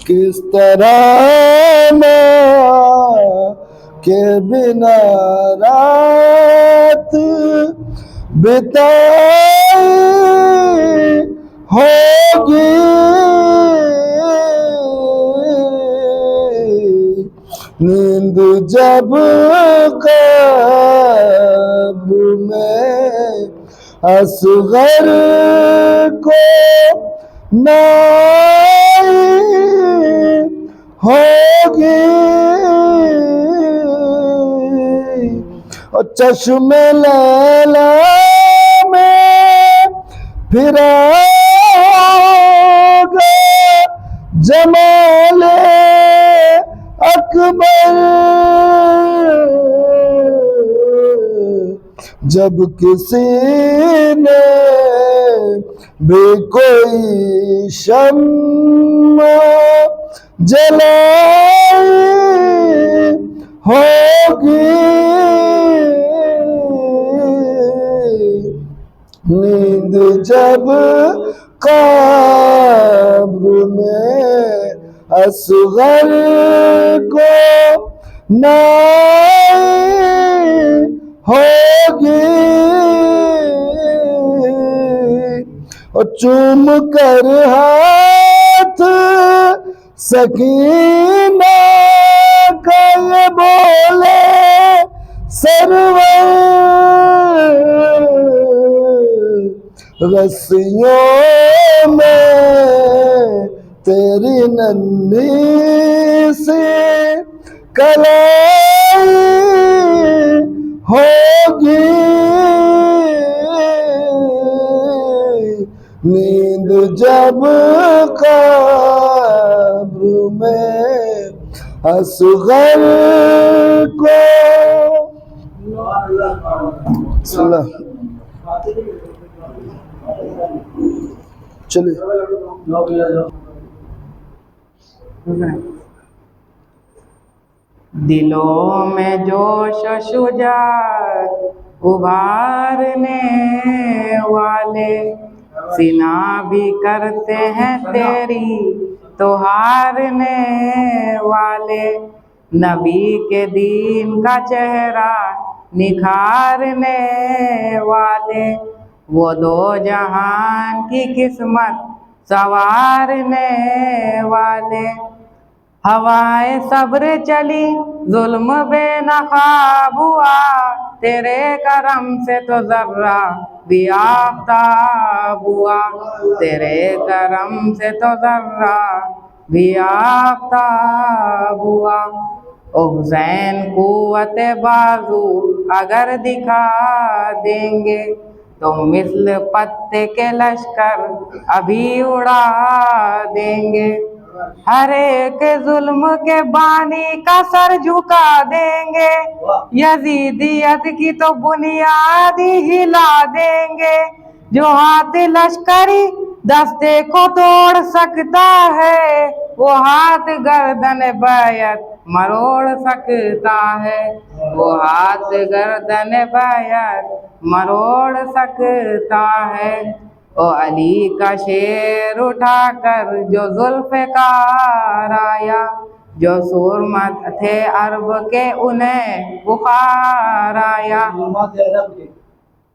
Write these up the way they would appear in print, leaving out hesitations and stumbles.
کس طرح ماں کے بنا رات بتائی ہوگی، نیند جب قبر میں اصغر کو نائی ہوگی، اور چشم لیلا میں پھر آگا جمال اکبر، جب کسی نے بھی کوئی شمع جلائی ہوگی، نیند جب قبر میں اصغر کو نائی ہوگی، اور چوم کر ہاتھ سکینہ کا یہ بولے سرور، رسیوں میں تیری ننھی سی کلائی ہوگی، نیند جب قبر میں اصغر کو چلے دلوں میں جوش و شجاعت ابھارنے والے، سنا بھی کرتے ہیں تیری تو ہارنے والے، نبی کے دین کا چہرہ نکھارنے والے، وہ دو جہان کی قسمت سنوارنے والے، ہوائے صبر چلی ظلم بے نقاب ہوا، تیرے کرم سے تو ذرہ بھی آفتاب ہوا، تیرے کرم سے تو ذرہ بھی آفتاب ہوا، او حسین قوت بازو اگر دکھا دیں گے تو مثل پتے کے لشکر ابھی اڑا دیں گے، ہر ایک ظلم کے بانی کا سر جھکا دیں گے، یزیدیت کی تو بنیاد ہی ہلا دیں گے، جو ہاتھ لشکری دستے کو توڑ سکتا ہے وہ ہاتھ گردن بیعت مروڑ سکتا ہے، وہ ہاتھ گردن بیعت مروڑ سکتا ہے، او علی کا شیر اٹھا کر جو ذوالفقار آیا، جو سرمت تھے عرب کے انہیں بخار آیا،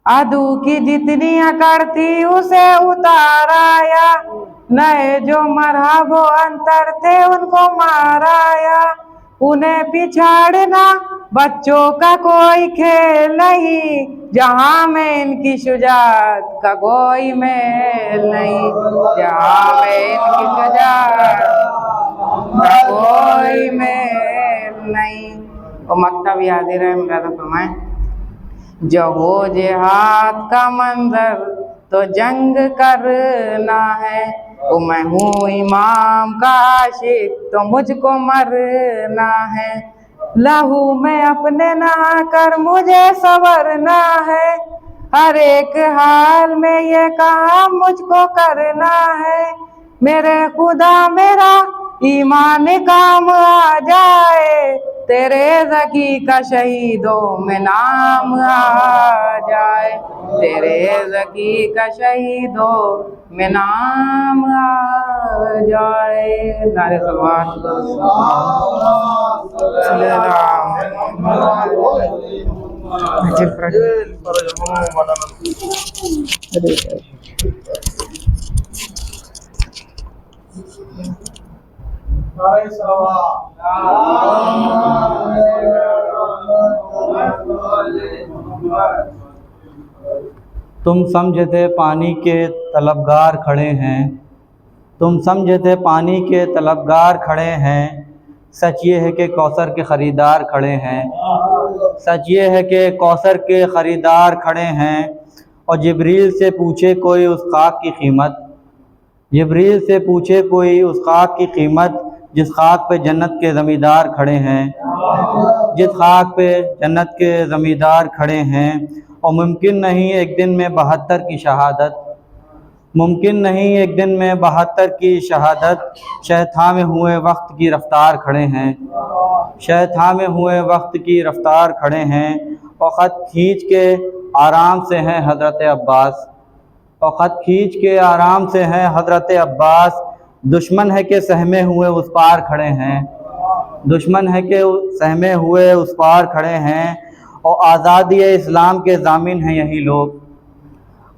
عدو کی جتنی اکڑ تھی اسے اتار آیا، نئے جو مرحب و انتر تھے ان کو مار آیا، انہیں پچھاڑنا بچوں کا کوئی کھیل نہیں، جہاں میں ان کی شجاعت کا کوئی میل نہیں، جہاں میں ان کی شجاعت کا کوئی میل نہیں۔ وہ مکتب یاد رہے مرادہ فرمائیں، جو ہو جہاد کا منظر تو جنگ کرنا ہے، او میں ہوں امام کا عاشق تو مجھ کو مرنا ہے، لہو میں اپنے نہا کر مجھے سنورنا ہے، ہر ایک حال میں یہ کام مجھ کو کرنا ہے، میرے خدا میرا ایمان کام آ جائے تیرے ذکی کا شہیدوں میں نام آ جائے، تیرے ذکی کا شہیدوں میں نام آ جائے۔ نعرہ سلوات صلی تم سمجھتے پانی کے طلبگار کھڑے ہیں، تم سمجھتے پانی کے طلبگار کھڑے ہیں، سچ یہ ہے کہ کوثر کے خریدار کھڑے ہیں، سچ یہ ہے کہ کوثر کے خریدار کھڑے ہیں۔ اور جبریل سے پوچھے کوئی اس خاک کی قیمت، جبریل سے پوچھے کوئی اس خاک کی قیمت، جس خاک پہ جنت کے زمیندار کھڑے ہیں، جس خاک پہ جنت کے زمیندار کھڑے ہیں۔ اور ممکن نہیں ایک دن میں 72 کی شہادت، ممکن نہیں ایک دن میں 72 کی شہادت، شہ تھامے ہوئے وقت کی رفتار کھڑے ہیں، شہ تھامے ہوئے وقت کی رفتار کھڑے ہیں۔ اور خط کھینچ کے آرام سے ہیں حضرت عباس، اور خط کھینچ کے آرام سے ہیں حضرت عباس، دشمن ہے کہ سہمے ہوئے اس پار کھڑے ہیں، دشمن ہے کہ سہمے ہوئے اس پار کھڑے ہیں۔ اور آزادی اسلام کے ضامن ہیں یہی لوگ،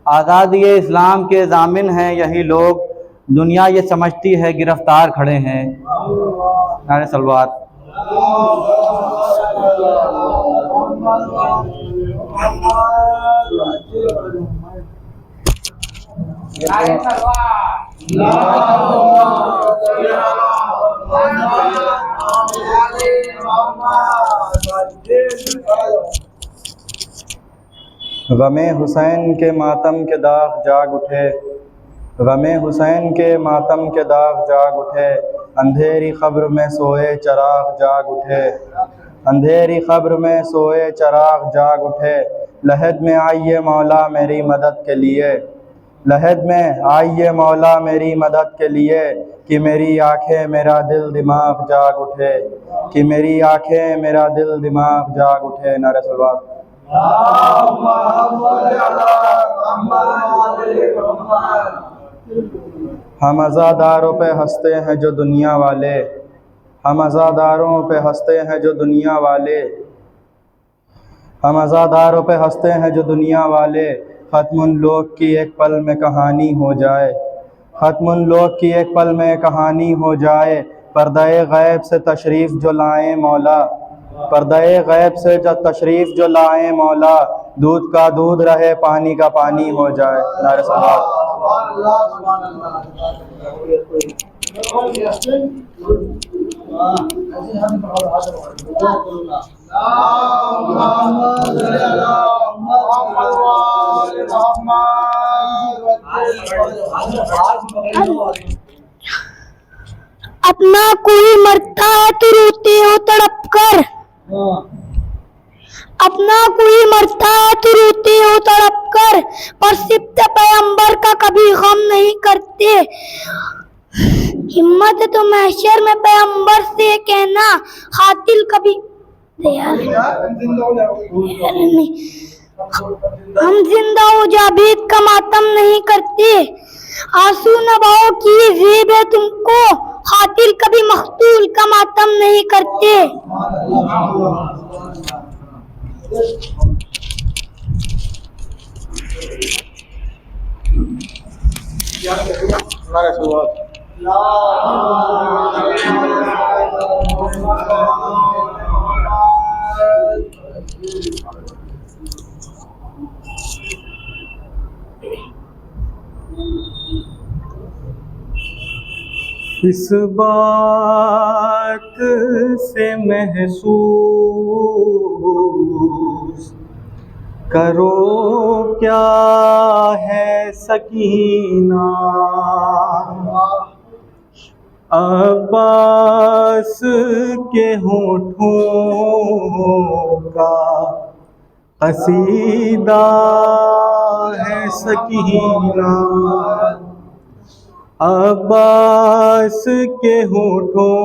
آزادی اسلام کے ضامن ہیں یہی لوگ، دنیا یہ سمجھتی ہے گرفتار کھڑے ہیں۔ نعرہ صلوات۔ غم حسین کے ماتم کے داغ جاگ اٹھے، غم حسین کے ماتم کے داغ جاگ اٹھے، اندھیری قبر میں سوئے چراغ جاگ اٹھے، اندھیری قبر میں سوئے چراغ جاگ اٹھے۔ لحد میں آئیے مولا میری مدد کے لیے، لحد میں آئیے مولا میری مدد کے لیے، کہ میری آنکھیں میرا دل دماغ جاگ اٹھے، کہ میری آنکھیں میرا دل دماغ جاگ اٹھے۔ نعرہ صلوات۔ ہم عزاداروں پہ ہنستے ہیں جو دنیا والے، ہم عزاداروں پہ ہنستے ہیں جو دنیا والے، ہم عزاداروں پہ ہنستے ہیں جو دنیا والے۔ ختم ان لوگ کی ایک پل میں کہانی ہو جائے، ختم ان لوگ کی ایک پل میں کہانی ہو جائے، پردہ غیب سے تشریف جو لائیں مولا، پردہ غیب سے جب تشریف جو لائیں مولا، دودھ کا دودھ رہے پانی کا پانی ہو جائے۔ نعرہ صلوات۔ اپنا کوئی مرتا ہے تو روتے ہو تڑپ کر، اپنا کوئی مرتا ہے تو روتے ہو تڑپ کر، پر سبط پیغمبر کا کبھی غم نہیں کرتے۔ ہمت تو محشر میں پیغمبر سے کہنا، قاتل کبھی ہم زندہ و جاوید کا ماتم نہیں کرتے۔ آنسو نباؤں کی زیب ہے تم کو، قاتل کبھی مقتول کا ماتم نہیں کرتے۔ اس بات سے محسوس کرو کیا ہے سکینہ، عباس کے ہونٹوں کا قصیدہ ہے سکینہ، عباس کے ہونٹوں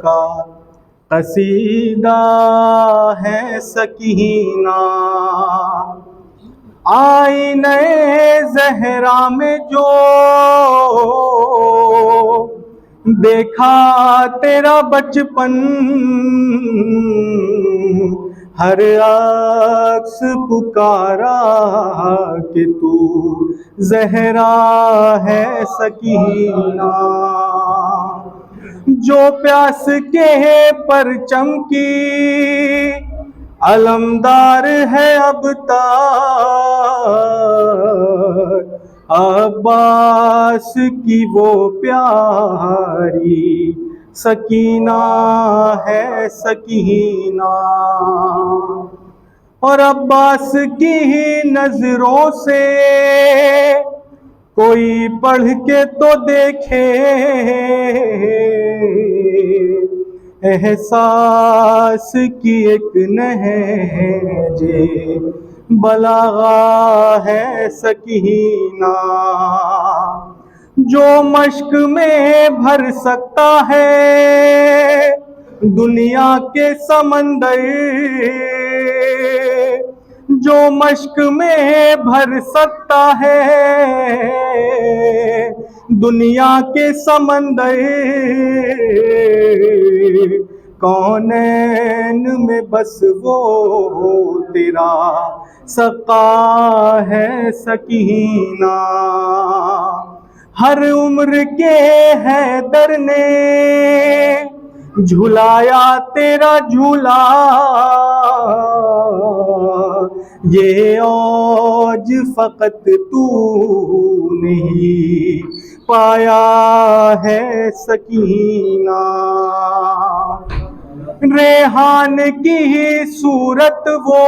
کا قصیدہ ہے سکینہ آئینہ زہرا میں جو دیکھا تیرا بچپن ہر عکس پکارا کہ تو زہرا ہے سکینہ جو پیاس کے پرچم کی علمدار ہے اب تک عباس کی وہ پیاری سکینہ ہے سکینہ اور عباس کی ہی نظروں سے کوئی پڑھ کے تو دیکھے احساس کی ایک نہج بلاغہ ہے سکینہ جو مشق میں بھر سکتا ہے دنیا کے سمندر جو مشق میں بھر سکتا ہے دنیا کے سمندر کونین میں بس وہ تیرا سقا ہے سکینہ ہر عمر کے حیدر نے جھلایا تیرا جھولا یہ اوج فقط تو نہیں پایا ہے سکینہ ریحان کی ہی صورت وہ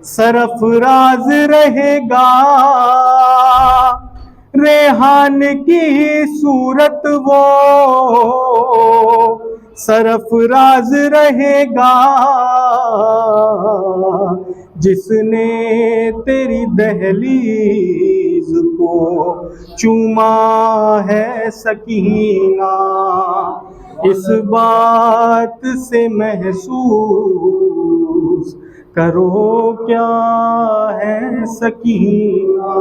سرفراز رہے گا ریحان کی ہی صورت وہ سرفراز رہے گا جس نے تیری دہلیز کو چوما ہے سکینہ اس بات سے محسوس کرو کیا ہے سکینہ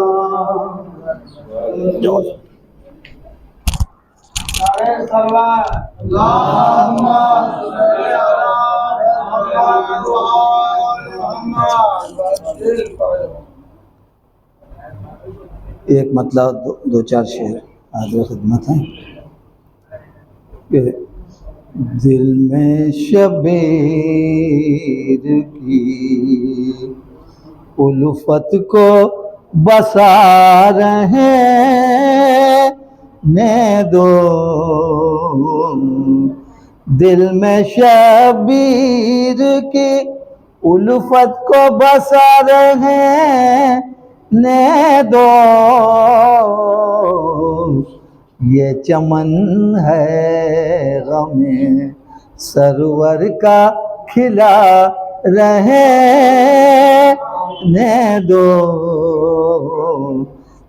ایک مطلب دو چار شعر حاضر خدمت ہیں کہ دل میں شبیر کی الفت کو بسا رہے نے دو دل میں شبیر کی الفت کو بسا رہے نے دو یہ چمن ہے غم سرور کا کھلا رہے نے دو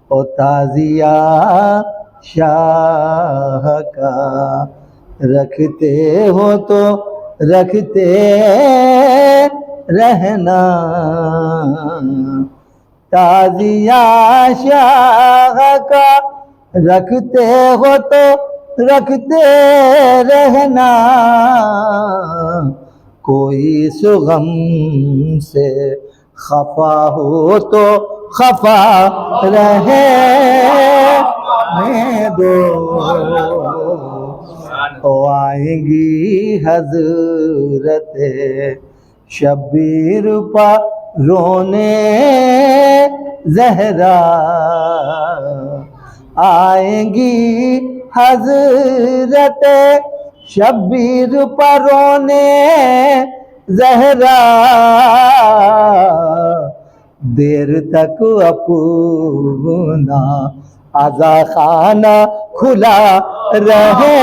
او تازیہ شاہ کا رکھتے ہو تو رکھتے رہنا تازیہ شاہ کا رکھتے ہو تو رکھتے رہنا کوئی سغم سے خفا ہو تو خفا رہے دو آئیں گی حضرت شبیر پا رونے زہرا آئیں گی حضرت شبیر پا رونے زہرا دیر تک اپنا عزا خانہ کھلا رہے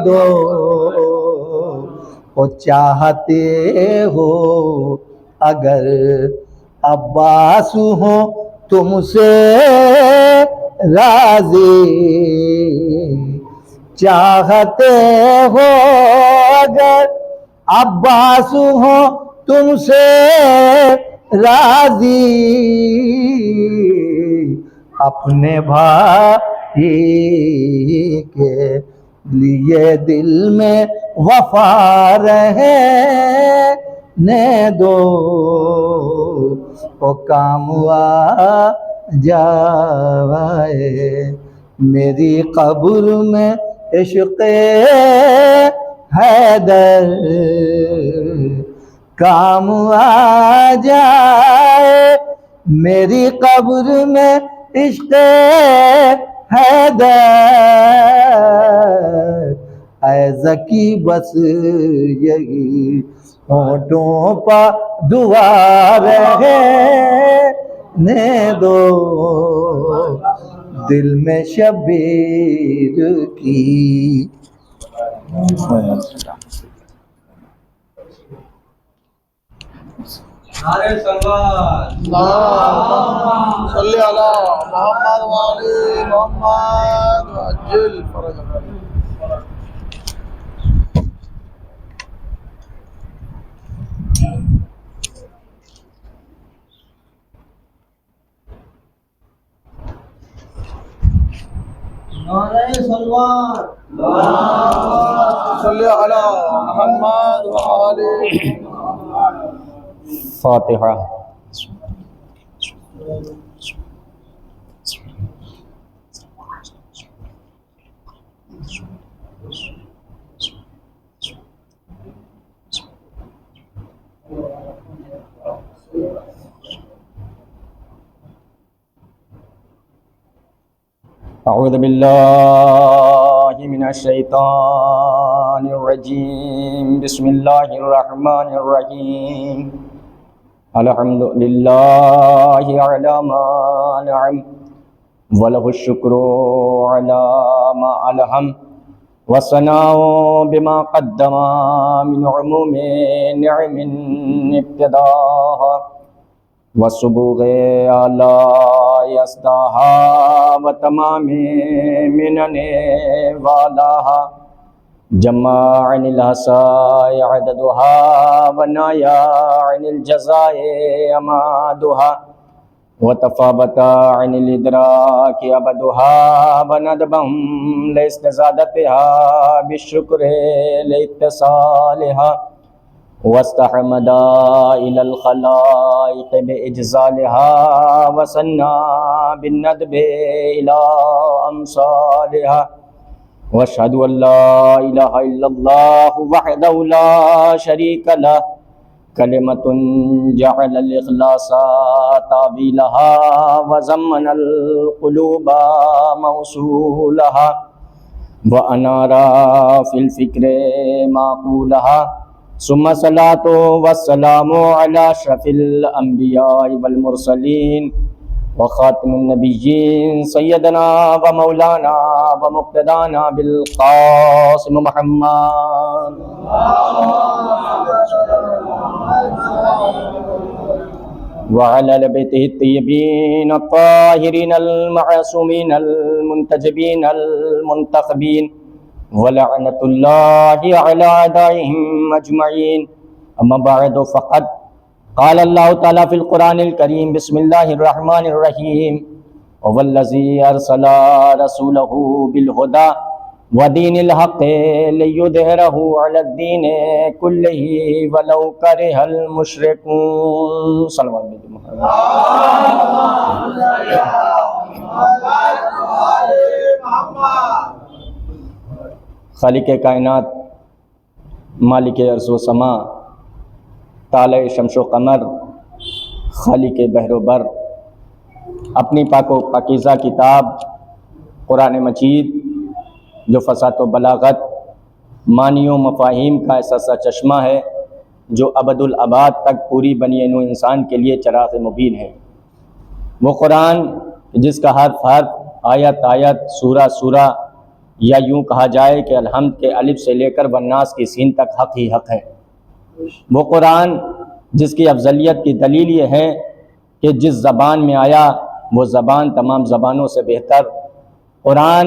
دو وہ چاہتے ہو اگر عباس ہو تم سے راضی چاہتے ہو اگر عباس ہو تم سے راضی، اپنے بھائی کے لیے دل میں وفا رہنے دو، وہ کام آ جائے میری قبر میں عشق حیدر، کام آ جائے میری قبر میں عشق حیدر، اے ذکی بس یہی ہونٹوں پہ دعا رہنے دو، دل میں شبیر کی نعرہ سلوات۔ اللهم صل على محمد وعلى محمد وعجل فرجهم۔ نعرہ سلوات، صل على محمد وعلى فاتحہ۔ اعوذ باللہ من الشیطان الرجیم، بسم اللہ الرحمن الرحیم، الحمد للہ علی ما نعم وله الشکر علی ما الہم، والثناء بما قدم من عموم نعم ابتداها، والصبوغ علی یسداها وتمام منن والاها، جمع عن الحصاء عددها ونایا عن الجزاء امادها، وتفاوت عن الادراك ابدها، وندبهم لاستزادتها بالشكر لاتصالها، واستحمد إلى الخلائق بإجزالها، وسنى بالندب إلى أمثالها، واشهد ان لا الہ الا اللہ وحدہ لا شریک لہ، کلمۃ جعل الاخلاص تعبیلها، وزمن القلوب موصولها، وانار فی الفکر معقولها، ثم الصلاۃ والسلام علی اشرف الانبیاء والمرسلین وخاتم النبیین سیدنا و مولانا و مقتدانا بالقاسم محمد وعلى آل بیتہ الطیبین الطاہرین المعصومین المنتجبین المنتخبین ولعنۃ اللہ علی اعدائهم اجمعین، اما بعد فقد قال اللہ تعالیٰ فی القرآن الکریم، بسم اللہ الرحمن الرحیم، والذی ارسل رسولہ بالہدی ودین الحق لیظہرہ علی الدین کلہ ولو کرہ المشرکون۔ صلوات محمد۔ خالق کائنات، مالک ارض و سما، طالع شمس و قمر، خالق بحر و بر، اپنی پاک و پاکیزہ کتاب قرآن مجید جو فصاحت و بلاغت، معنی و مفاہیم کا ایسا سا چشمہ ہے جو ابد الاباد تک پوری بنی نوع انسان کے لیے چراغ مبین ہے۔ وہ قرآن جس کا حرف حرف، آیت آیت، سورہ سورہ، یا یوں کہا جائے کہ الحمد کے الف سے لے کر والناس کی سین تک حق ہی حق ہے۔ وہ قرآن جس کی افضلیت کی دلیل یہ ہے کہ جس زبان میں آیا وہ زبان تمام زبانوں سے بہتر، قرآن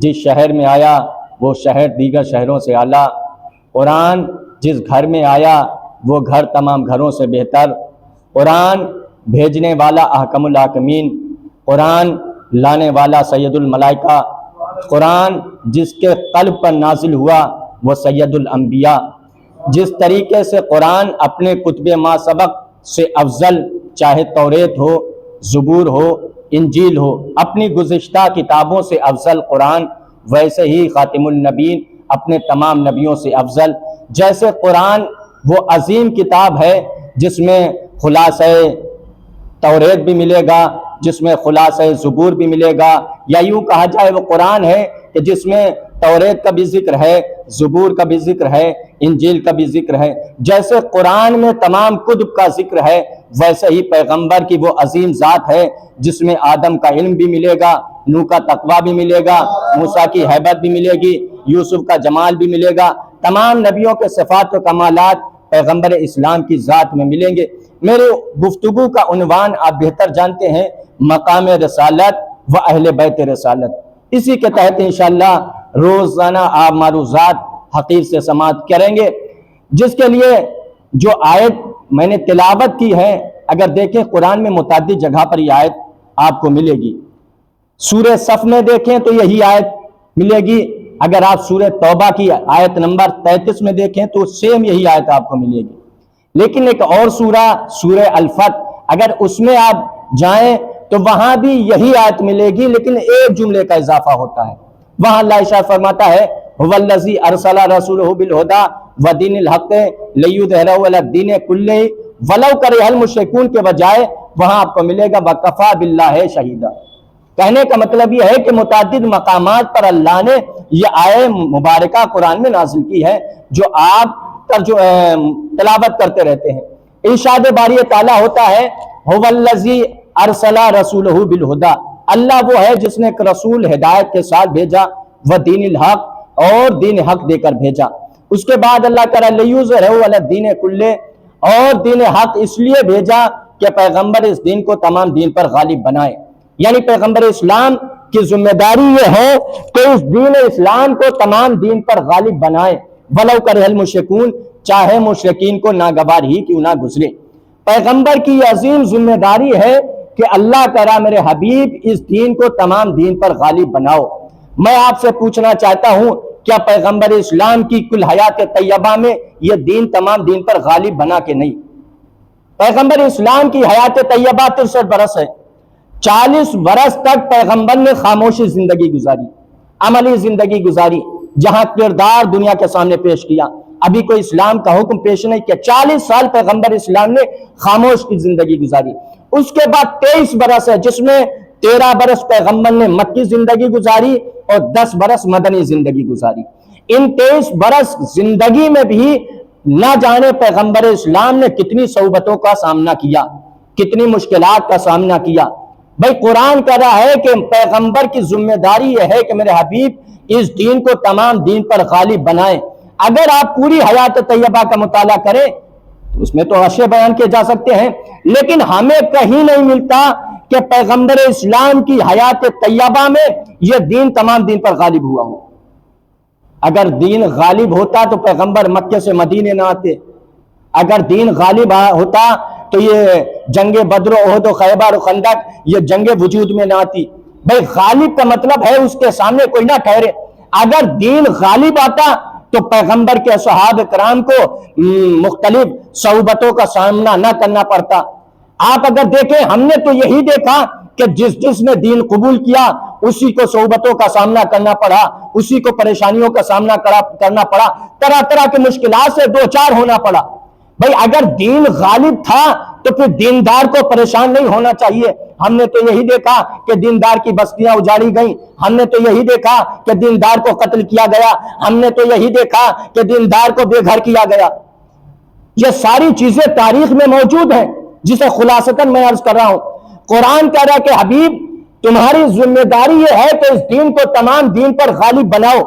جس شہر میں آیا وہ شہر دیگر شہروں سے اعلیٰ۔ قرآن جس گھر میں آیا وہ گھر تمام گھروں سے بہتر۔ قرآن بھیجنے والا احکم الحاکمین، قرآن لانے والا سید الملائکہ، قرآن جس کے قلب پر نازل ہوا وہ سید الانبیاء۔ جس طریقے سے قرآن اپنے کتب ما سبق سے افضل، چاہے توریت ہو، زبور ہو، انجیل ہو، اپنی گزشتہ کتابوں سے افضل قرآن، ویسے ہی خاتم النبیین اپنے تمام نبیوں سے افضل۔ جیسے قرآن وہ عظیم کتاب ہے جس میں خلاصہ توریت بھی ملے گا، جس میں خلاصہ زبور بھی ملے گا، یا یوں کہا جائے وہ قرآن ہے کہ جس میں توریت کا بھی ذکر ہے، زبور کا بھی ذکر ہے، انجیل کا بھی ذکر ہے۔ جیسے قرآن میں تمام کتب کا ذکر ہے، ویسے ہی پیغمبر کی وہ عظیم ذات ہے جس میں آدم کا علم بھی ملے گا، نوح کا تقویٰ بھی ملے گا، موسیٰ کی ہیبت بھی ملے گی، یوسف کا جمال بھی ملے گا۔ تمام نبیوں کے صفات و کمالات پیغمبر اسلام کی ذات میں ملیں گے۔ میرے گفتگو کا عنوان آپ بہتر جانتے ہیں، مقام رسالت و اہل بیت رسالت۔ اسی کے تحت انشاءاللہ روزانہ آپ معروضات حقیر سے سماعت کریں گے، جس کے لیے جو آیت میں نے تلاوت کی ہے، اگر دیکھیں قرآن میں متعدد جگہ پر یہ آیت آپ کو ملے گی۔ سورہ صف میں دیکھیں تو یہی آیت ملے گی، اگر آپ سورہ توبہ کی آیت نمبر 33 میں دیکھیں تو سیم یہی آیت آپ کو ملے گی۔ لیکن ایک اور سورہ الفتح، اگر اس میں آپ جائیں تو وہاں بھی یہی آیت ملے گی، لیکن ایک جملے کا اضافہ ہوتا ہے۔ وہاں اللہ ارشاد فرماتا ہے هو الذی ارسل رسولہ بالہدی ودین الحق لیظہرہ علی الدین کلہ ولو کرہ المشرکون کے بجائے وہاں آپ کو ملے گا وکفی باللہ شہیدا۔ کہنے کا مطلب یہ ہے کہ متعدد مقامات پر اللہ نے یہ آیہ مبارکہ قرآن میں نازل کی ہے جو آپ جو تلاوت کرتے رہتے ہیں۔ ارشاد باری تعالیٰ ہوتا ہے هو الذی ارسل رسولہ بالہدی، اللہ وہ ہے جس نے ایک رسول ہدایت کے ساتھ بھیجا، وہ دین الحق اور دین حق دے کر بھیجا۔ اس کے بعد اللہ کہہ رہا لیظہرہ علی الدین کلہ، اور دین حق اس لیے بھیجا کہ پیغمبر اس دین کو تمام دین پر غالب بنائے۔ یعنی پیغمبر اسلام کی ذمہ داری یہ ہے کہ اس دین اسلام کو تمام دین پر غالب بنائے، ولو کرہ المشرکون، چاہے مشرکین کو ناگوار ہی کیوں نہ گزرے۔ پیغمبر کی یہ عظیم ذمہ داری ہے کہ اللہ کہہ رہا میرے حبیب اس دین کو تمام دین پر غالب بناؤ۔ میں آپ سے پوچھنا چاہتا ہوں، کیا پیغمبر اسلام کی کل حیات طیبہ میں یہ دین تمام دین پر غالب بنا کہ نہیں؟ پیغمبر اسلام کی حیات طیبہ 63 برس ہے، 40 برس تک پیغمبر نے خاموشی زندگی گزاری، عملی زندگی گزاری، جہاں کردار دنیا کے سامنے پیش کیا، ابھی کوئی اسلام کا حکم پیش نہیں کیا۔ 40 سال پیغمبر اسلام نے خاموش کی زندگی گزاری۔ اس کے بعد 23 برس ہے جس میں 13 برس پیغمبر نے مکی زندگی گزاری اور 10 برس مدنی زندگی گزاری۔ ان 23 برس زندگی میں بھی نہ جانے پیغمبر اسلام نے کتنی صعوبتوں کا سامنا کیا، کتنی مشکلات کا سامنا کیا۔ بھائی قرآن کہہ رہا ہے کہ پیغمبر کی ذمہ داری یہ ہے کہ میرے حبیب اس دین کو تمام دین پر غالب بنائیں۔ اگر آپ پوری حیات طیبہ کا مطالعہ کریں تو اس میں تو اشیاء بیان کیے جا سکتے ہیں، لیکن ہمیں کہیں نہیں ملتا کہ پیغمبر اسلام کی حیات طیبہ میں یہ دین تمام دین پر غالب ہوا ہو۔ اگر دین غالب ہوتا تو پیغمبر مکے سے مدینے نہ آتے، اگر دین غالب ہوتا تو یہ جنگ بدر و احد و خیبر و خندق یہ جنگ وجود میں نہ آتی۔ بھائی غالب کا مطلب ہے اس کے سامنے کوئی نہ ٹھہرے۔ اگر دین غالب آتا تو پیغمبر کے صحابہ کرام کو مختلف صعوبتوں کا سامنا نہ کرنا پڑتا۔ آپ اگر دیکھیں، ہم نے تو یہی دیکھا کہ جس نے دین قبول کیا اسی کو صعوبتوں کا سامنا کرنا پڑا، اسی کو پریشانیوں کا سامنا کرنا پڑا، طرح طرح کی مشکلات سے دوچار ہونا پڑا۔ بھائی اگر دین غالب تھا تو پھر دیندار کو پریشان نہیں ہونا چاہیے۔ ہم نے تو یہی دیکھا کہ دیندار کی بستیاں اجاڑی گئیں، ہم نے تو یہی دیکھا کہ دیندار کو قتل کیا گیا، ہم نے تو یہی دیکھا کہ دیندار کو بے گھر کیا گیا۔ یہ ساری چیزیں تاریخ میں موجود ہیں، جسے خلاصتاً میں عرض کر رہا ہوں۔ قرآن کہہ رہا ہے کہ حبیب تمہاری ذمہ داری یہ ہے کہ اس دین کو تمام دین پر غالب بناؤ۔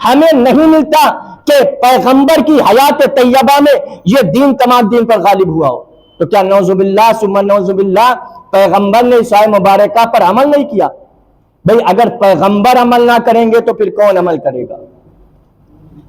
ہمیں نہیں ملتا کہ پیغمبر کی حیات طیبہ میں یہ دین تمام دین پر غالب ہوا ہو۔ تو کیا نعوذ باللہ ثم نعوذ باللہ پیغمبر نے اس آیہ مبارکہ پر عمل نہیں کیا؟ بھئی اگر پیغمبر عمل نہ کریں گے تو پھر کون عمل کرے گا؟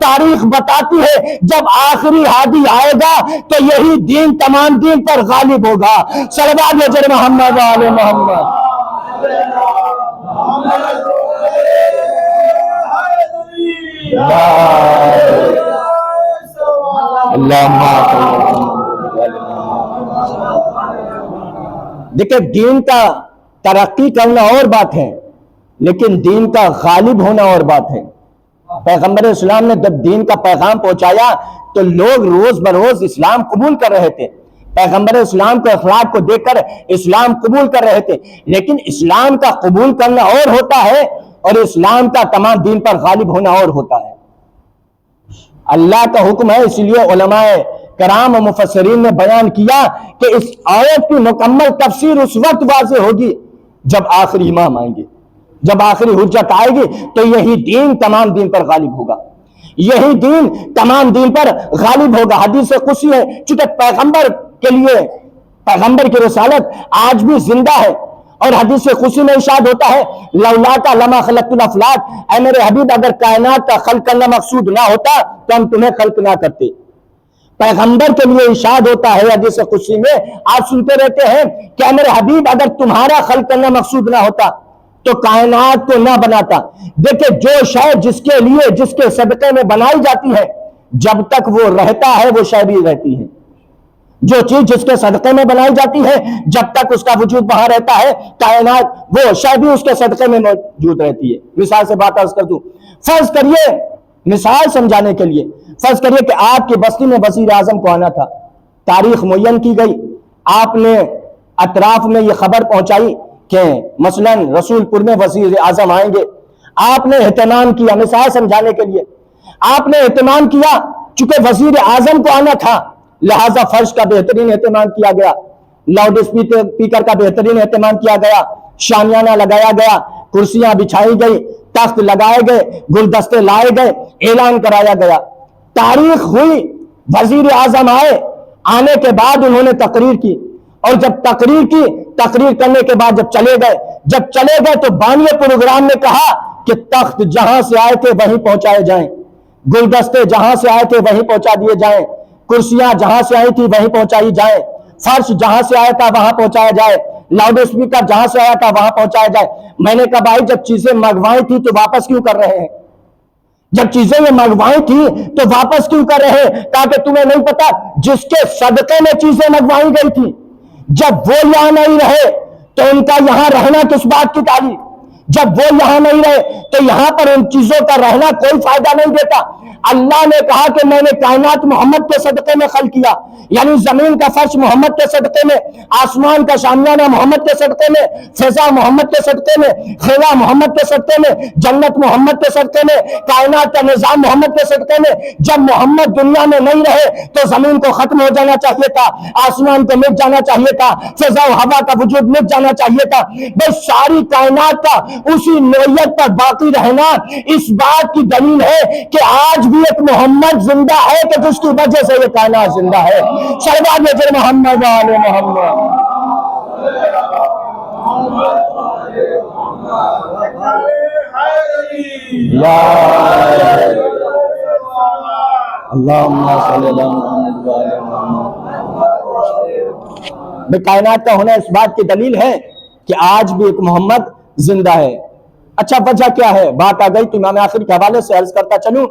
تاریخ بتاتی ہے جب آخری ہادی آئے گا تو یہی دین تمام دین پر غالب ہوگا. صلوات بھیجیں محمد و آل محمد. دیکھیں دین کا ترقی کرنا اور بات ہے لیکن دین کا غالب ہونا اور بات ہے. پیغمبر اسلام نے جب دین کا پیغام پہنچایا تو لوگ روز بروز اسلام قبول کر رہے تھے. پیغمبر اسلام کے اخلاق کو دیکھ کر اسلام قبول کر رہے تھے. لیکن اسلام کا قبول کرنا اور ہوتا ہے اور اسلام کا تمام دین پر غالب ہونا اور ہوتا ہے. اللہ کا حکم ہے, اس لیے علماء کرام و مفسرین نے بیان کیا کہ اس آیت کی مکمل تفسیر اس وقت واضح ہوگی جب آخری امام آئیں گے, جب آخری حجت آئے گی تو یہی دین تمام دین پر غالب ہوگا, یہی دین تمام دین پر غالب ہوگا. حدیث قدسی ہے چونکہ پیغمبر کے لیے پیغمبر کی رسالت آج بھی زندہ ہے اور حدیث قدسی میں ارشاد ہوتا ہے لولاک لما خلقت الافلاک, اے میرے حبیب اگر کائنات کا خلق کرنا مقصود نہ ہوتا تو ہم تمہیں خلق نہ کرتے. پیغمبر کے لیے ارشاد ہوتا ہے حدیث قدسی میں, آپ سنتے رہتے ہیں کہ اے میرے حبیب اگر تمہارا خلق کرنا مقصود نہ ہوتا تو کائنات کو نہ بناتا. دیکھیں جو شے جس کے لیے جس کے صدقے میں بنائی جاتی ہے جب تک وہ رہتا ہے وہ شے بھی رہتی ہے. جو چیز جس کے صدقے میں بنائی جاتی ہے جب تک اس کا وجود وہاں رہتا ہے کائنات وہ شے بھی اس کے صدقے میں موجود رہتی ہے. مثال سے بات عرض کر دوں, فرض کریے مثال سمجھانے کے لیے فرض کریے کہ آپ کی بستی میں وزیر اعظم کو آنا تھا, تاریخ معین کی گئی, آپ نے اطراف میں یہ خبر پہنچائی کہ مثلا رسول پور میں وزیر اعظم آئیں گے. آپ نے اہتمام کیا, مثال سمجھانے کے لیے آپ نے اہتمام کیا, چونکہ وزیر اعظم کو آنا تھا لہذا فرش کا بہترین اہتمام کیا گیا, لاؤڈ اسپیکر کا بہترین اہتمام کیا گیا, شامیانہ لگایا گیا, کرسیاں بچھائی گئی, تخت لگائے گئے, گلدستے لائے گئے, اعلان کرایا گیا. تاریخ ہوئی, وزیر اعظم آئے, آنے کے بعد انہوں نے تقریر کی اور جب تقریر کی, تقریر کرنے کے بعد جب چلے گئے تو بانی پروگرام نے کہا کہ تخت جہاں سے آئے تھے وہیں پہنچائے جائیں, گلدستے جہاں سے آئے تھے وہیں پہنچا دیے جائیں, کرسیاں جہاں سے آئی تھی وہیں پہنچائی جائیں, فرش جہاں سے آیا تھا وہاں پہنچایا جائے, لاؤڈ اسپیکر جہاں سے آیا تھا وہاں پہنچایا جائے. میں نے کہا بھائی جب چیزیں منگوائی تھی تو واپس کیوں کر رہے ہیں؟ جب چیزیں یہ منگوائی تھی تو واپس کیوں کر رہے ہیں؟ تاکہ تمہیں نہیں پتا جس کے صدقے میں چیزیں منگوائی گئی تھی جب وہ یہاں نہیں رہے تو ان کا یہاں رہنا کس بات کی تعلیم؟ جب وہ یہاں نہیں رہے تو یہاں پر ان چیزوں کا رہنا کوئی فائدہ نہیں دیتا. اللہ نے کہا کہ میں نے کائنات محمد کے صدقے میں خلق کیا, یعنی زمین کا فرش محمد کے صدقے میں, آسمان کا شامیانہ محمد کے صدقے میں, فضا محمد کے صدقے میں, خلا محمد کے صدقے میں, جنت محمد کے صدقے میں, کائنات کا نظام محمد کے صدقے میں. جب محمد دنیا میں نہیں رہے تو زمین کو ختم ہو جانا چاہیے تھا, آسمان کو مٹ جانا چاہیے تھا, فضا و ہوا کا وجود مٹ جانا چاہیے تھا. بس ساری کائنات کا اسی نوعیت پر باقی رہنا اس بات کی دلیل ہے کہ آج بھی ایک محمد زندہ ہے کہ جس کی وجہ سے یہ کائنات زندہ ہے. صلوات بھیجیں محمد و آل محمد. اللہم صلی اللہ محمد و آل محمد. کائنات کا ہونا اس بات کی دلیل ہے کہ آج بھی ایک محمد زندہ ہے. اچھا وجہ کیا ہے؟ بات آ گئی تو امام آخر کے حوالے سے عرض کرتا چلوں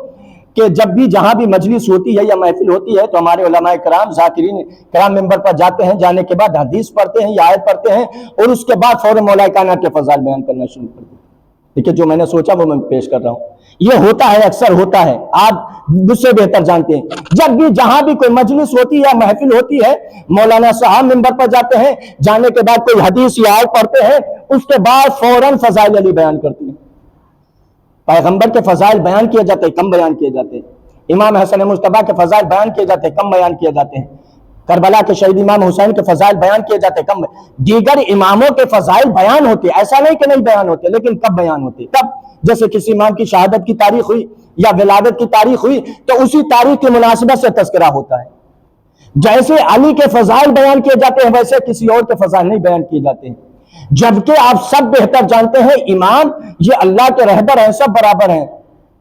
کہ جب بھی جہاں بھی مجلس ہوتی ہے یا محفل ہوتی ہے تو ہمارے علماء کرام ذاکرین کرام منبر پر جاتے ہیں, جانے کے بعد حدیث پڑھتے ہیں یا آیت پڑھتے ہیں اور اس کے بعد فوراً مولا کائنات کے فضائل بیان کرنا شروع کر دیتے ہیں. دیکھیں جو میں نے سوچا وہ میں پیش کر رہا ہوں. یہ ہوتا ہے, اکثر ہوتا ہے, آپ مجھ سے بہتر جانتے ہیں. جب بھی جہاں بھی کوئی مجلس ہوتی ہے یا محفل ہوتی ہے مولانا صاحب منبر پر جاتے ہیں, جانے کے بعد کوئی حدیث یا آیت پڑھتے ہیں, اس کے بعد فوراً فضائل علی بیان کرتے ہیں. پیغمبر کے فضائل بیان کیے جاتے ہیں, کم بیان کیے جاتے ہیں. امام حسن مجتبی کے فضائل بیان کیے جاتے ہیں, کم بیان کیے جاتے ہیں. کربلا کے شہید امام حسین کے فضائل بیان کیے جاتے ہیں, کم. دیگر اماموں کے فضائل بیان ہوتے ہیں, ایسا نہیں کہ نہیں بیان ہوتے, لیکن کب بیان ہوتے؟ کب؟ جیسے کسی امام کی شہادت کی تاریخ ہوئی یا ولادت کی تاریخ ہوئی تو اسی تاریخ کی مناسبت سے تذکرہ ہوتا ہے. جیسے علی کے فضائل بیان کیے جاتے ہیں ویسے کسی اور کے فضائل نہیں بیان کیے جاتے ہیں. جبکہ آپ سب بہتر جانتے ہیں امام یہ اللہ کے رہبر ہیں, سب برابر ہیں.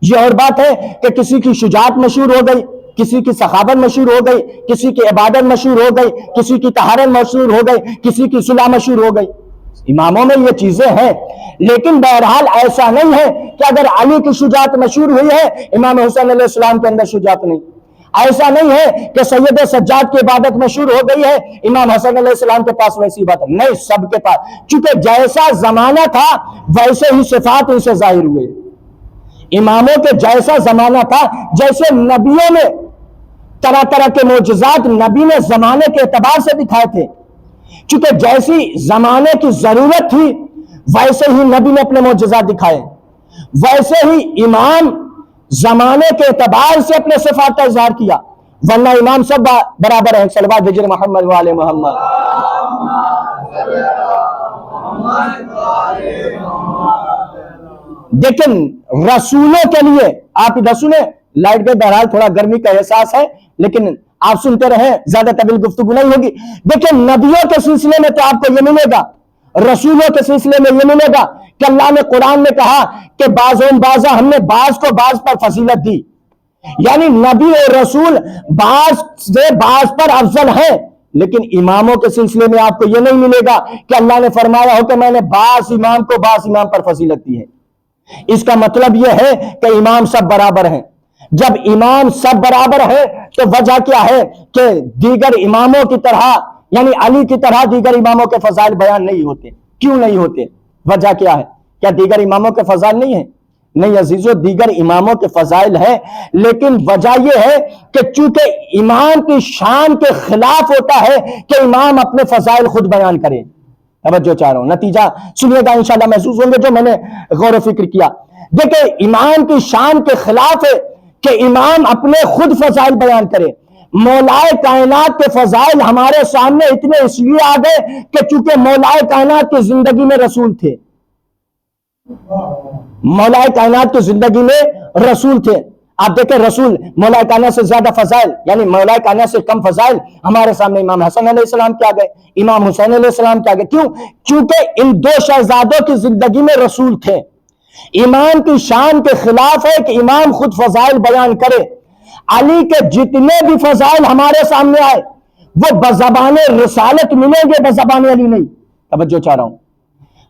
یہ اور بات ہے کہ کسی کی شجاعت مشہور ہو گئی، کسی کی سخاوت مشہور ہو گئی، کسی کی عبادت مشہور ہو گئی، کسی کی طہارت مشہور ہو گئی، کسی کی صلح مشہور ہو گئی. اماموں میں یہ چیزیں ہیں، لیکن بہرحال ایسا نہیں ہے کہ اگر علی کی شجاعت مشہور ہوئی ہے امام حسین علیہ السلام کے اندر شجاعت نہیں. ایسا نہیں ہے کہ سید سجاد کی عبادت مشہور ہو گئی ہے امام حسین علیہ السلام کے پاس ویسی عبادت نہیں. سب کے پاس، چونکہ جیسا زمانہ تھا ویسے ہی صفات ان سے ظاہر ہوئے. اماموں کے جیسا زمانہ تھا، جیسے نبیوں میں طرح طرح کے معجزات نبی نے زمانے کے اعتبار سے دکھائے تھے، چونکہ جیسی زمانے کی ضرورت تھی ویسے ہی نبی نے اپنے معجزات دکھائے، ویسے ہی امام زمانے کے اعتبار سے اپنے صفات کا اظہار کیا، ورنہ امام سب برابر ہیں. صلوات بھیجئے محمد وآل محمد. لیکن رسولوں کے لیے آپ ادھر سنیں، لائٹ کے بہرحال تھوڑا گرمی کا احساس ہے لیکن آپ سنتے رہیں، زیادہ طویل گفتگو نہیں ہوگی. دیکھیں نبیوں کے سلسلے میں تو آپ کو یہ ملے گا، رسولوں کے سلسلے میں یہ ملے گا کہ اللہ نے قرآن میں کہا کہ بعضا ہم نے بعض کو بعض پر فضیلت دی، یعنی نبی اور رسول بعض سے بعض پر افضل ہیں. لیکن اماموں کے سلسلے میں آپ کو یہ نہیں ملے گا کہ اللہ نے فرمایا ہو کہ میں نے بعض امام کو بعض امام پر فضیلت دی ہے. اس کا مطلب یہ ہے کہ امام سب برابر ہیں. جب امام سب برابر ہے تو وجہ کیا ہے کہ دیگر اماموں کی طرح، یعنی علی کی طرح دیگر اماموں کے فضائل بیان نہیں ہوتے. کیوں نہیں ہوتے؟ وجہ کیا ہے؟ کیا دیگر اماموں کے فضائل نہیں ہیں؟ نہیں عزیزو، دیگر اماموں کے فضائل ہیں، لیکن وجہ یہ ہے کہ چونکہ امام کی شان کے خلاف ہوتا ہے کہ امام اپنے فضائل خود بیان کرے. توجہ چاہ رہا ہوں، نتیجہ سنیے گا انشاءاللہ محسوس ہوں گے جو میں نے غور و فکر کیا. دیکھیں امام کی شان کے خلاف ہے کہ امام اپنے خود فضائل بیان کرے. مولائے کائنات کے فضائل ہمارے سامنے اتنے اس لیے آ گئے کہ چونکہ مولائے کائنات کی زندگی میں رسول تھے، مولائے کائنات کی زندگی میں رسول تھے. آپ دیکھیں رسول مولائے کائنات سے زیادہ فضائل، یعنی مولائے کائنات سے کم فضائل ہمارے سامنے امام حسن علیہ السلام کے آ گئے، امام حسین علیہ السلام کے آ گئے. کیوں؟ چونکہ ان دو شہزادوں کی زندگی میں رسول تھے. امام کی شان کے خلاف ہے کہ امام خود فضائل بیان کرے. علی کے جتنے بھی فضائل ہمارے سامنے آئے وہ بزبان رسالت ملیں گے، بزبان علی نہیں. توجہ چاہ رہا ہوں،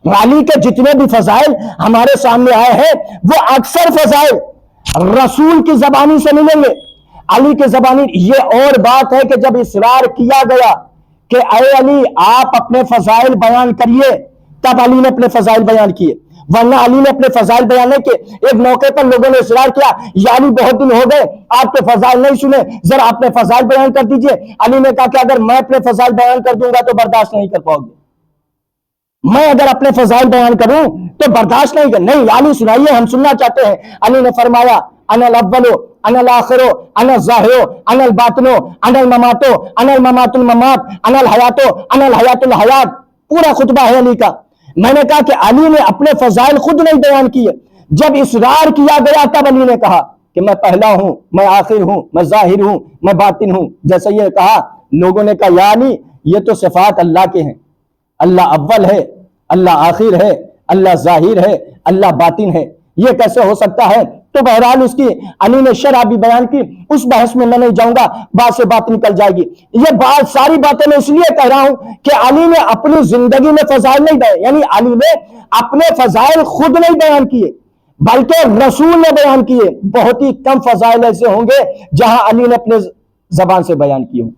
علی کے جتنے بھی فضائل ہمارے سامنے آئے ہیں وہ اکثر فضائل رسول کی زبانی سے ملیں گے، علی کی زبانی. یہ اور بات ہے کہ جب اصرار کیا گیا کہ اے علی آپ اپنے فضائل بیان کریے، تب علی نے اپنے فضائل بیان کیے، ورنہ علی نے اپنے فضائل بیان نہیں کیے. ایک موقع پر لوگوں نے اصرار کیا، یا علی بہت دن ہو گئے آپ کے فضائل نہیں سنے، ذرا اپنے فضائل بیان کر دیجئے. علی نے کہا کہ اگر میں اپنے فضائل بیان کر دوں گا تو برداشت نہیں کر پاؤ گے، میں اگر اپنے فضائل بیان کروں تو برداشت نہیں کر. نہیں علی سنائیے، ہم سننا چاہتے ہیں. علی نے فرمایا انا الاول انا الاخر انا الظاہر انا الباطن انا الممات انا الممات الممات انا الحیات انا الحیات الحیات. پورا خطبہ ہے علی کا. میں نے کہا کہ علی نے اپنے فضائل خود نہیں بیان کیے. جب اصرار کیا گیا تب علی نے کہا کہ میں پہلا ہوں، میں آخر ہوں، میں ظاہر ہوں، میں باطن ہوں. جیسے یہ کہا لوگوں نے کہا یا علی یہ تو صفات اللہ کے ہیں، اللہ اول ہے، اللہ آخر ہے، اللہ ظاہر ہے، اللہ باطن ہے، یہ کیسے ہو سکتا ہے؟ تو بہرحال اس کی علی نے شرح بھی بیان کی، اس بحث میں میں نہیں جاؤں گا، بات سے بات نکل جائے گی. یہ بات ساری باتیں میں اس لیے کہہ رہا ہوں کہ علی نے اپنی زندگی میں فضائل نہیں بیان، یعنی علی نے اپنے فضائل خود نہیں بیان کیے بلکہ رسول نے بیان کیے. بہت ہی کم فضائل ایسے ہوں گے جہاں علی نے اپنے زبان سے بیان کیے ہوں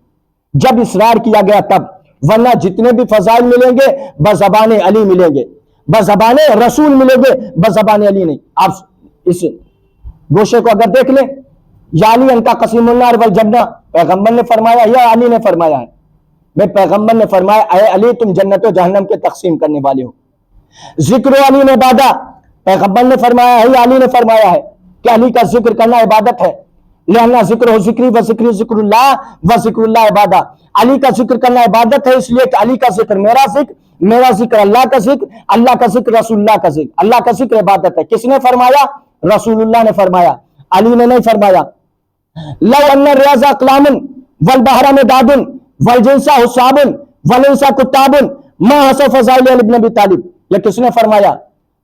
جب اصرار کیا گیا تب، ورنہ جتنے بھی فضائل ملیں گے بزبان علی ملیں گے، بزبان رسول ملیں گے، بزبان علی نہیں. آپ اس گوشے کو اگر دیکھ لیں، یا علی ان کا قسیم النار والجنہ، پیغمبر نے فرمایا یا علی نے فرمایا ہے؟ میں پیغمبر نے فرمایا اے علی تم جنت و جہنم کے تقسیم کرنے والے ہو. ذکر علی نے عبادہ، پیغمبر نے فرمایا ہے یا علی نے فرمایا ہے کہ علی کا ذکر کرنا عبادت ہے؟ لہنا ذکر ہو ذکری و ذکری ذکر اللہ و ذکر اللہ عبادہ. علی کا ذکر کرنا عبادت ہے اس لیے کہ علی کا ذکر میرا ذکر، میرا ذکر اللہ کا ذکر، اللہ کا ذکر رسول اللہ کا ذکر. اللہ کا ذکر عبادت ہے. کس نے فرمایا؟ رسول اللہ نے فرمایا، علی نے نہیں فرمایا. لو ان الریاض اقلام والبحر مداد والجنس حساب والانس کتاب ما حسب فضائل علی بن ابی طالب. یہ کس نے فرمایا؟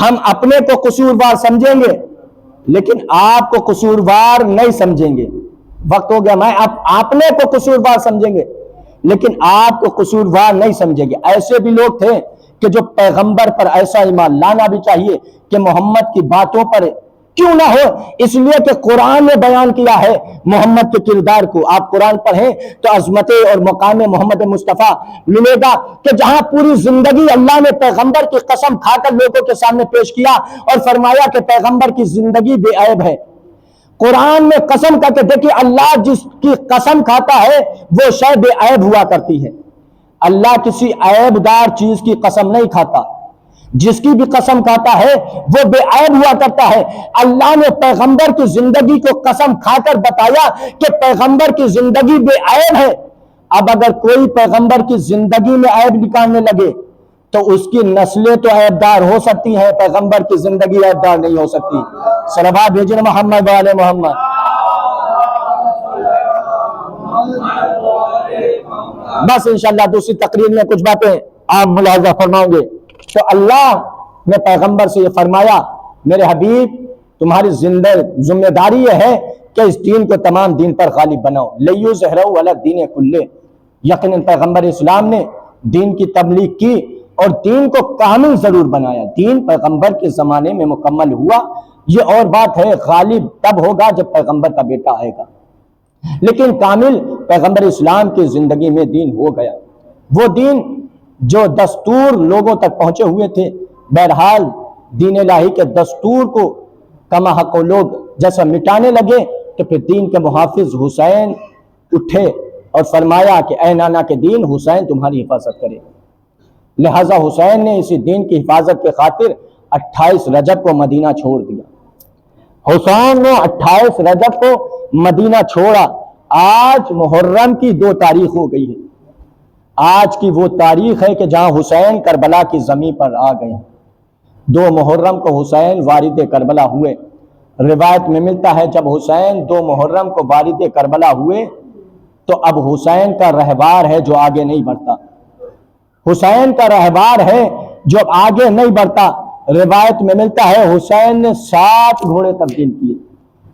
ہم اپنے کو قصوروار سمجھیں گے لیکن آپ کو قصوروار نہیں سمجھیں گے. وقت ہو گیا. میں اپنے کو قصوروار سمجھیں گے لیکن آپ کو قصوروار نہیں سمجھیں گے. ایسے بھی لوگ تھے کہ جو پیغمبر پر ایسا ایمان لانا بھی چاہیے کہ محمد کی باتوں پر کیوں نہ ہو، اس لیے کہ قرآن نے بیان کیا ہے محمد کے کردار کو. آپ قرآن پڑھیں تو عظمت اور مقام محمد مصطفیٰ ملے گا کہ جہاں پوری زندگی اللہ نے پیغمبر کی قسم کھا کر لوگوں کے سامنے پیش کیا اور فرمایا کہ پیغمبر کی زندگی بے عیب ہے. قرآن میں قسم کر کے دیکھیے، اللہ جس کی قسم کھاتا ہے وہ شے بے عیب ہوا کرتی ہے. اللہ کسی عیب دار چیز کی قسم نہیں کھاتا، جس کی بھی قسم کھاتا ہے وہ بے عیب ہوا کرتا ہے. اللہ نے پیغمبر کی زندگی کو قسم کھا کر بتایا کہ پیغمبر کی زندگی بے عیب ہے. اب اگر کوئی پیغمبر کی زندگی میں عیب نکالنے لگے تو اس کی نسلیں تو عیب دار ہو سکتی ہیں، پیغمبر کی زندگی عیب دار نہیں ہو سکتی. صلوات بھیجیں محمد والے محمد. بس انشاءاللہ دوسری تقریر میں کچھ باتیں آپ ملاحظہ فرماؤں گے. تو اللہ نے پیغمبر سے یہ فرمایا، میرے حبیب تمہاری ذمہ داری یہ ہے کہ اس دین کو تمام دین پر غالب بناؤ. لیظہرہ علی الدین کلہ. یقیناً پیغمبر اسلام نے دین کی تبلیغ کی اور دین کو کامل ضرور بنایا. دین پیغمبر کے زمانے میں مکمل ہوا، یہ اور بات ہے، غالب تب ہوگا جب پیغمبر کا بیٹا آئے گا، لیکن کامل پیغمبر اسلام کی زندگی میں دین ہو گیا. وہ دین جو دستور لوگوں تک پہنچے ہوئے تھے، بہرحال دین الہی کے دستور کو کما حق لوگ جیسا مٹانے لگے تو پھر دین کے محافظ حسین اٹھے اور فرمایا کہ اے نانا کے دین، حسین تمہاری حفاظت کرے. لہذا حسین نے اسی دین کی حفاظت کے خاطر 28 رجب کو مدینہ چھوڑ دیا. حسین نے 28 رجب کو مدینہ چھوڑا. آج محرم کی 2 تاریخ ہو گئی ہے. آج کی وہ تاریخ ہے کہ جہاں حسین کربلا کی زمین پر آ گئے. 2 محرم کو حسین وارد کربلا ہوئے. روایت میں ملتا ہے جب حسین 2 محرم کو وارد کربلا ہوئے تو اب حسین کا رہبار ہے جو آگے نہیں بڑھتا. حسین کا رہبار ہے جو آگے نہیں بڑھتا. روایت میں ملتا ہے حسین نے 7 گھوڑے تبدیل کیے،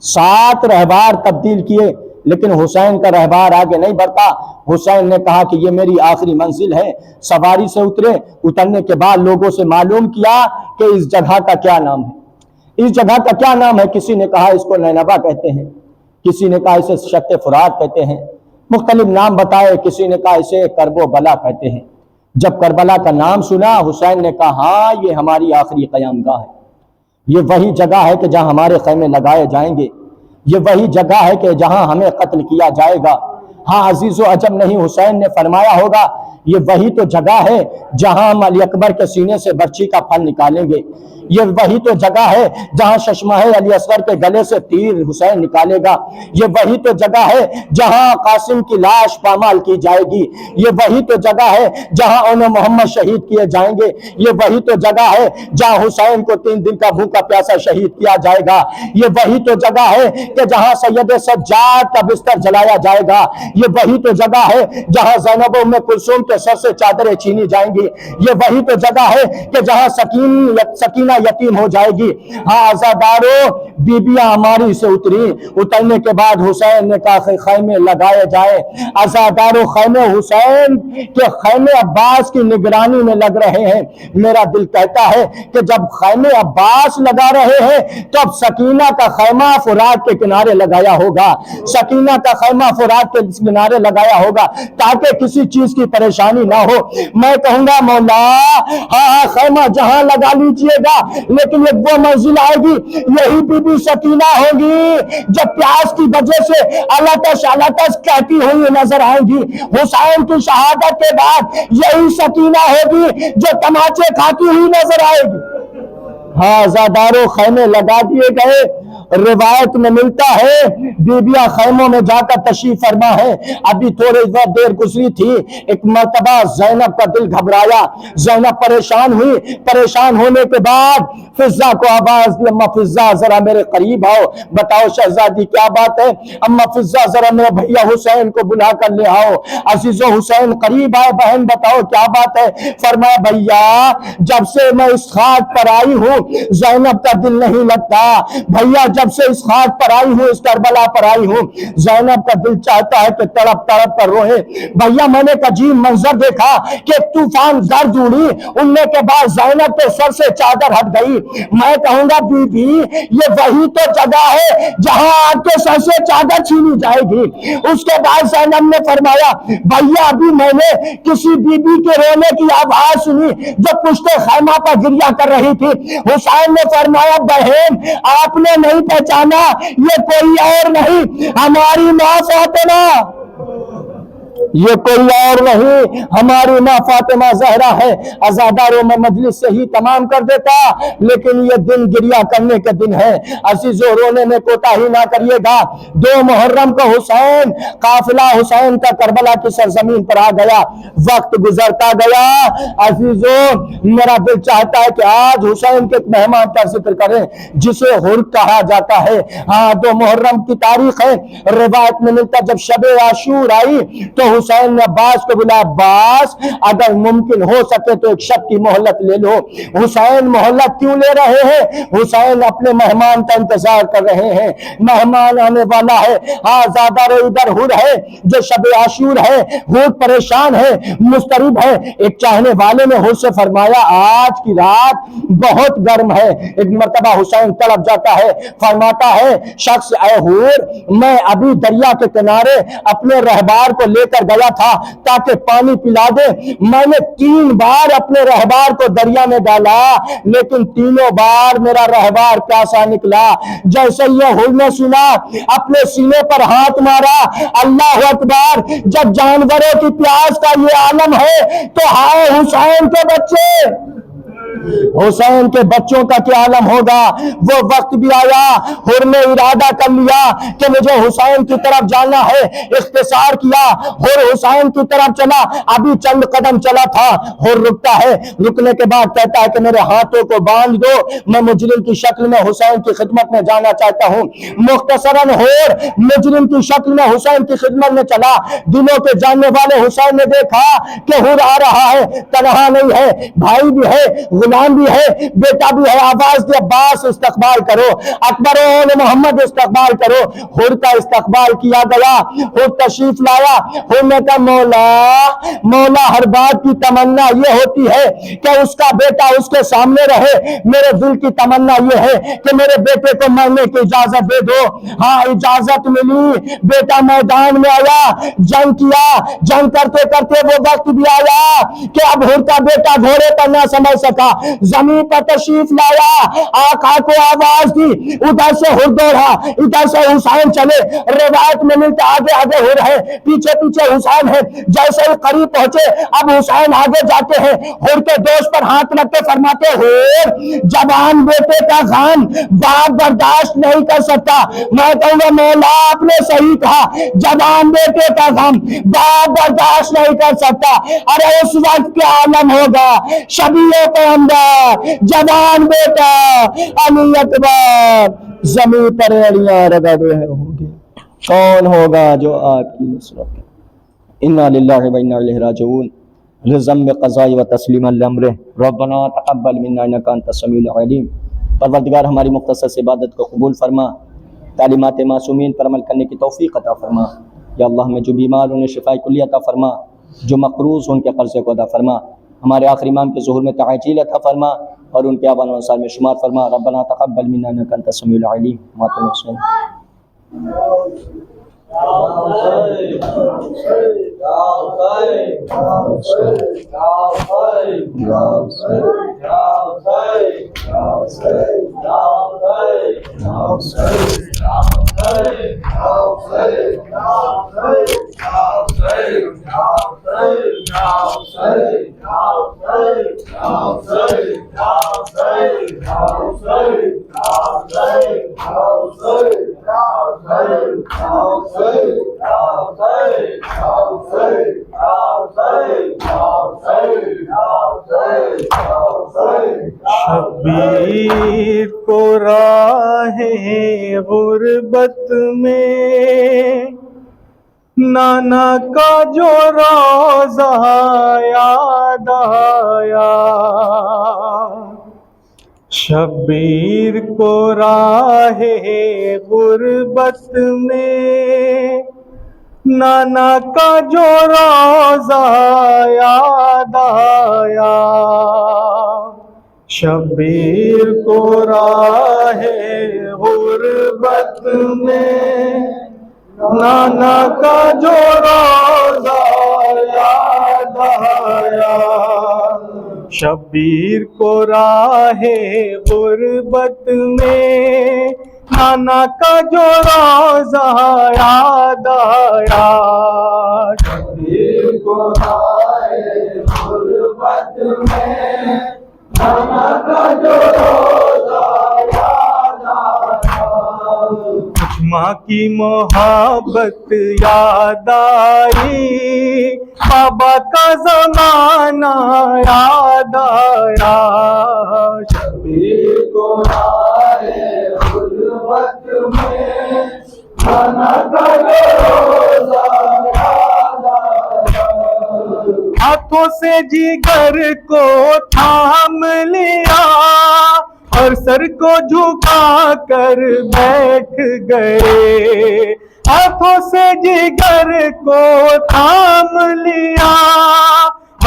7 رہبار تبدیل کیے، لیکن حسین کا رہبار آگے نہیں بڑھتا. حسین نے کہا کہ یہ میری آخری منزل ہے. سواری سے اترے. اترنے کے بعد لوگوں سے معلوم کیا کہ اس جگہ کا کیا نام ہے، اس جگہ کا کیا نام ہے. کسی نے کہا اس کو نینوا کہتے ہیں، کسی نے کہا اسے شط فرات کہتے ہیں، مختلف نام بتائے. کسی نے کہا اسے کرب و بلا کہتے ہیں. جب کربلا کا نام سنا حسین نے کہا ہاں یہ ہماری آخری قیام گاہ ہے، یہ وہی جگہ ہے کہ جہاں ہمارے خیمے لگائے جائیں گے، یہ وہی جگہ ہے کہ جہاں ہمیں قتل کیا جائے گا. ہاں عزیز و عجب نہیں، حسین نے فرمایا ہوگا یہ وہی تو جگہ ہے جہاں ہم علی اکبر کے سینے سے برچی کا پھل نکالیں گے. یہ وہی تو جگہ ہے جہاں ششمہ علی اصغر کے گلے سے تیر حسین نکالے گا. یہ وہی تو جگہ ہے جہاں قاسم کی لاش پامال کی جائے گی. یہ وہی تو جگہ ہے جہاں انہیں محمد شہید کیے جائیں گے. یہ وہی تو جگہ ہے جہاں حسین کو 3 دن کا بھوکا پیاسا شہید کیا جائے گا. یہ وہی تو جگہ ہے کہ جہاں سید سجاد کا بستر جلایا جائے گا. یہ وہی تو جگہ ہے جہاں زینب ام کلثوم کے سر سے چادریں چھینی جائیں گی. یہ وہی تو جگہ ہے کہ جہاں سکینہ یتیم ہو جائے گی. ہاں عزادارو بیبیاں ہماری سے اتری. اترنے کے بعد حسین نے کہا خیمے لگائے جائے. عزادارو خیمے حسین کے خیمے عباس کی نگرانی میں لگ رہے ہیں. میرا دل کہتا ہے کہ جب خیمے عباس لگا رہے ہیں تو اب سکینہ کا خیمہ فرات کے کنارے لگایا ہوگا. سکینہ کا خیمہ فرات کے کنارے لگایا ہوگا تاکہ کسی چیز کی پریشانی نہ ہو. میں کہوں گا مولا ہاں خیمہ جہاں لگا لیجئے گا، لیکن ایک وہ منزل آئے گی یہی بی بی سکینہ ہوگی جو پیاس کی وجہ سے الاتش کہتی ہوئی نظر آئے گی. حسین کی شہادت کے بعد یہی سکینہ ہوگی جو تماچے کھاتی ہوئی نظر آئے گی. ہاں زاداروں خیمے لگا دیے گئے. روایت میں ملتا ہے بیبیاں خیموں میں جا کر تشریف فرما ہے. ابھی تھوڑی دیر گزری تھی، ایک مرتبہ زینب کا دل گھبرایا. زینب پریشان ہوئی. پریشان ہونے کے بعد فضہ کو آواز دی، اما فضہ ذرا میرے قریب آؤ، بتاؤ شہزادی کیا بات ہے. اما فضہ ذرا میرے بھیا حسین کو بلا کر لے آؤ. عزیز و حسین قریب آئے. بہن بتاؤ کیا بات ہے. فرمایا بھیا جب سے میں اس خاک پر آئی ہوں ہوں زینب کا دل نہیں لگتا بھیا، جب سے اس خاک پر آئی ہوں، اس کربلا پر آئی ہوں، زینب کا دل چاہتا ہے کہ تڑپ تڑپ کر روئے۔ بھیا میں نے ایک عجیب منظر دیکھا کہ طوفان گرد اڑی، اڑنے کے بعد زینب کے سر سے چادر ہٹ گئی۔ میں کہوں گا بی بی یہ وہی تو جگہ ہے جہاں آپ کے سر سے چادر چھینی جائے گی۔ اس کے بعد زینب نے فرمایا بھیا ابھی میں نے کسی بی بی کے رونے کی آواز سنی جو پشت خیمہ پر گریا کر رہی تھی۔ حسین نے فرمایا بہن آپ نے نہیں پہچانا، یہ کوئی اور نہیں ہماری ماں فاطمہ، یہ کوئی اور نہیں ہماری ماں فاطمہ زہرا ہے۔ عزاداروں میں مجلس سے ہی تمام کر دیتا، لیکن یہ دن گریا کرنے کے دن ہے۔ عزیزو رونے میں کوتاہی نہ کریے گا۔ 2 محرم کو حسین قافلہ حسین کا کربلا کی سرزمین پر آ گیا، وقت گزرتا گیا۔ عزیزو میرا دل چاہتا ہے کہ آج حسین کے ایک مہمان کا ذکر کریں جسے حر کہا جاتا ہے۔ ہاں 2 محرم کی تاریخ ہے، روایت میں ملتا جب شب عاشور آئی تو حسین نے عباس کو بلایا، عباس اگر ممکن ہو سکے تو ایک شب کی مہلت لے لو۔ حسین مہلت کیوں لے رہے ہیں؟ حسین اپنے مہمان کا انتظار کر رہے ہیں، مہمان آنے والا ہے۔ ہاں زیادہ ادھر حر ہے جو شب عاشور ہے، حر پریشان ہے، مضطرب ہے۔ ایک چاہنے والے نے حر سے فرمایا آج کی رات بہت گرم ہے۔ ایک مرتبہ حسین تڑپ جاتا ہے، فرماتا ہے شخص اے حر میں ابھی دریا کے کنارے اپنے رہبار کو لے کر گیا تھا تاکہ پانی پلا دے، میں نے 3 بار اپنے رہبار کو دریا میں ڈالا لیکن تینوں بار میرا رہبار پیاسا نکلا۔ جیسے یہ حر نے سنا اپنے سینے پر ہاتھ مارا، اللہ اکبر، جب جانوروں کی پیاس کا یہ عالم ہے تو ہائے حسین کے بچے، حسین کے بچوں کا کیا عالم ہوگا۔ وہ وقت بھی آیا، حر نے ارادہ کر لیا کہ مجھے حسین کی طرف جانا ہے، اختصار کیا، حر حسین کی طرف چلا، ابھی چند قدم چلا تھا حر رکتا ہے، رکنے کے بعد کہتا ہے کہ میرے ہاتھوں کو باندھ دو، میں مجرم کی شکل میں حسین کی خدمت میں جانا چاہتا ہوں۔ مختصراً حر مجرم کی شکل میں حسین کی خدمت میں چلا۔ دلوں کے جاننے والے حسین نے دیکھا کہ حر آ رہا ہے، تنہا نہیں ہے، بھائی بھی ہے، غلام بھی ہے، بیٹا بھی ہے، آواز دے عباس استقبال کرو، اکبر و محمد استقبال کرو۔ حر کا استقبال کیا گیا، حر تشریف لایا، حر نے کہا مولا مولا ہر بات کی تمنا یہ ہوتی ہے کہ اس کا بیٹا اس کے سامنے رہے، میرے دل کی تمنا یہ ہے کہ میرے بیٹے کو مرنے کی اجازت دے دو۔ ہاں اجازت ملی، بیٹا میدان میں آیا، جنگ کیا، جنگ کرتے کرتے وہ وقت بھی آیا کہ اب حر کا بیٹا گھوڑے پر نہ سمجھ سکا، زمین پر تشریف لایا، آقا کو آواز دی، ادھر سے حر دوڑا، ادھر سے حسین چلے۔ روایت میں ملتا آگے آگے حر ہے، پیچھے پیچھے حسین ہے۔ جیسے ہی قریب پہنچے اب حسین آگے جاتے ہیں، حر کے دوست پر ہاتھ رکھ کے فرماتے حر جوان بیٹے کا غم باپ برداشت نہیں کر سکتا۔ میں کہوں گا مولا آپ نے صحیح کہا، جوان بیٹے کا غم باپ برداشت نہیں کر سکتا۔ ارے اس وقت کیا عالم ہوگا، شبیہ پیغمبر جوان بیٹا علی اکبر زمین پر ایڑیاں رگڑ رہے ہوں گے، کون ہوگا جو آپ کی نصرت کرے۔ انا للہ و انا الیہ راجعون، رضم بقضاء و تسلیم الامر، ربنا تقبل منا انک انت السمیع العلیم۔ پروردگار ہماری مختصر سے عبادت کو قبول فرما، تعلیمات معصومین پر عمل کرنے کی توفیق عطا فرما۔ یا اللہ ہمیں جو بیمار انہیں شفاء کلی عطا فرما، جو مقروض ان کے قرضے کو ادا فرما، ہمارے آخری امام کے ظہور میں تعجیل عطا فرما اور ان کے آبان و انصار میں شمار فرما۔ ربنا تقبل منا انک انت السمیع العلیم۔ ماتم حسین شبیر کو راہ غربت میں نانا کا جو روزہ یاد آیا، شبیر کو راہ غربت میں نانا کا جو روزہ یاد آیا، شبیر کو راہ غربت میں نانا کا جو روزہ یاد آیا، شبیر کو راہ غربت میں نانا کا جو روزہ یاد آیا، شبیر کو راہ غربت میں نانا کا جو روزہ یاد آیا، کچھ ماں کی محبت یاد آئی، بابا کا زمانہ یاد آیا، شبیر کو راہ غربت میں نانا کا جو روزہ یاد آیا، ہاتھوں سے جگر کو تھام لیا اور سر کو جھکا کر بیٹھ گئے، ہاتھوں سے جگر کو تھام لیا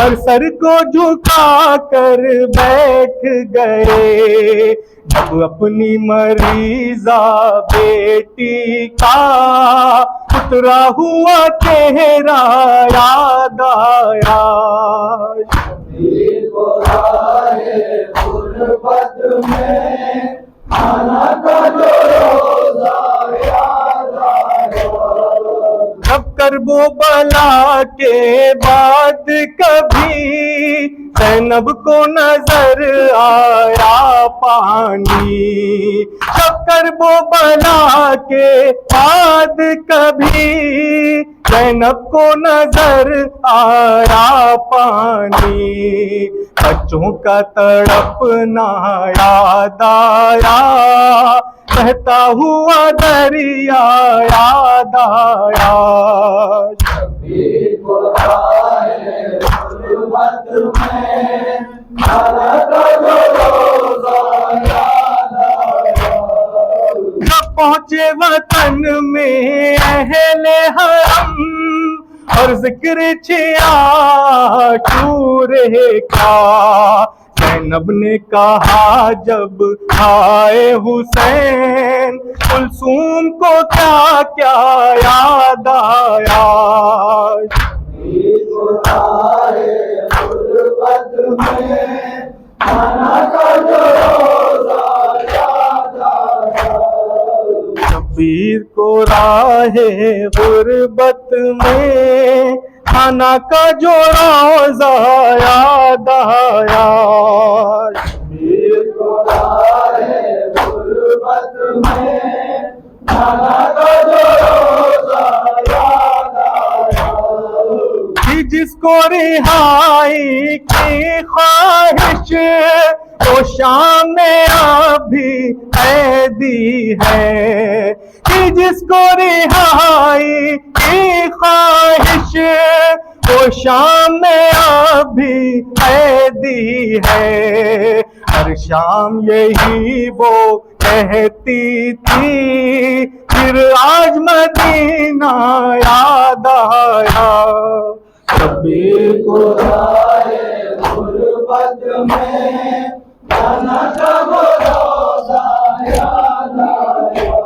اور سر کو جھکا کر بیٹھ گئے، جب اپنی مریضہ بیٹی کا اترا ہوا چہرہ یاد آیا، شبیر کو راہ غربت میں نانا کا جو روزہ یاد آیا، جب کرب و بلا کے بعد کبھی زینب کو نظر آیا پانی، جب کرب و بلا کے بعد کبھی زینب کو نظر آیا پانی، بچوں کا تڑپنا یاد آیا، بہتا ہوا دریا یاد آیا، شبیر کو راہ غربت میں نانا کا جو روزہ یاد آیا، جب پہنچے وطن میں اہل حرم اور ذکر چھیا چورے کا، زینب نے کہا جب آئے حسین کلثوم کو کیا کیا یاد آیا، شبیر کو راہ غربت میں نانا کا جو روزہ یاد آیا، شبیر کو راہ غربت میں نانا کا جو روزہ یاد آیا، شبیر کو راہ غربت میں نانا کا جو روزہ یاد آیا، جس کو رہائی کی خواہش وہ شام میں ابھی قیدی ہے، کہ جس کو رہائی کی خواہش وہ شام میں ابھی قیدی ہے، ہر شام یہی وہ کہتی تھی، پھر آج مدینہ یاد آیا، شبیر کو راہ غربت میں نانا کا وہ روزہ یاد آیا،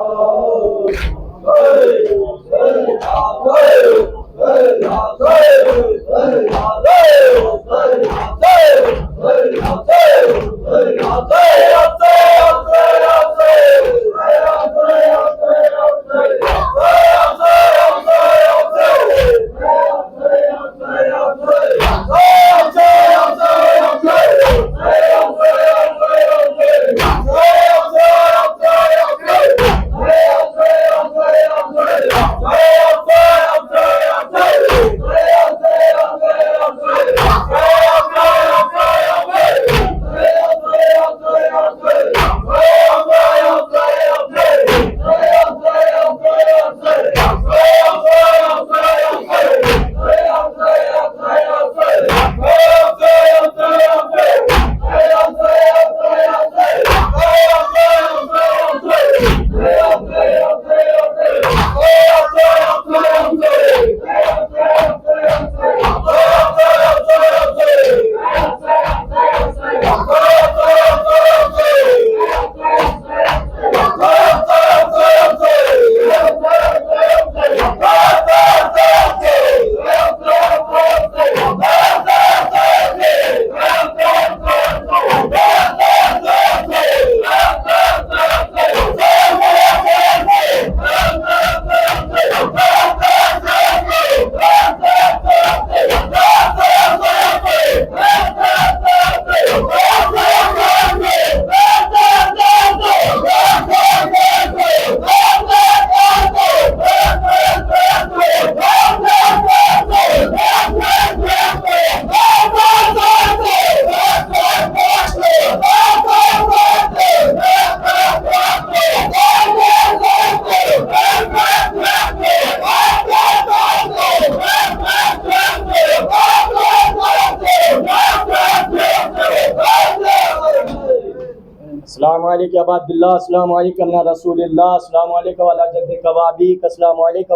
السلام علیکم ابا عبداللہ، السلام علیکم رسول اللہ، السلام علیکم علی جد کبابی، السلام علیکم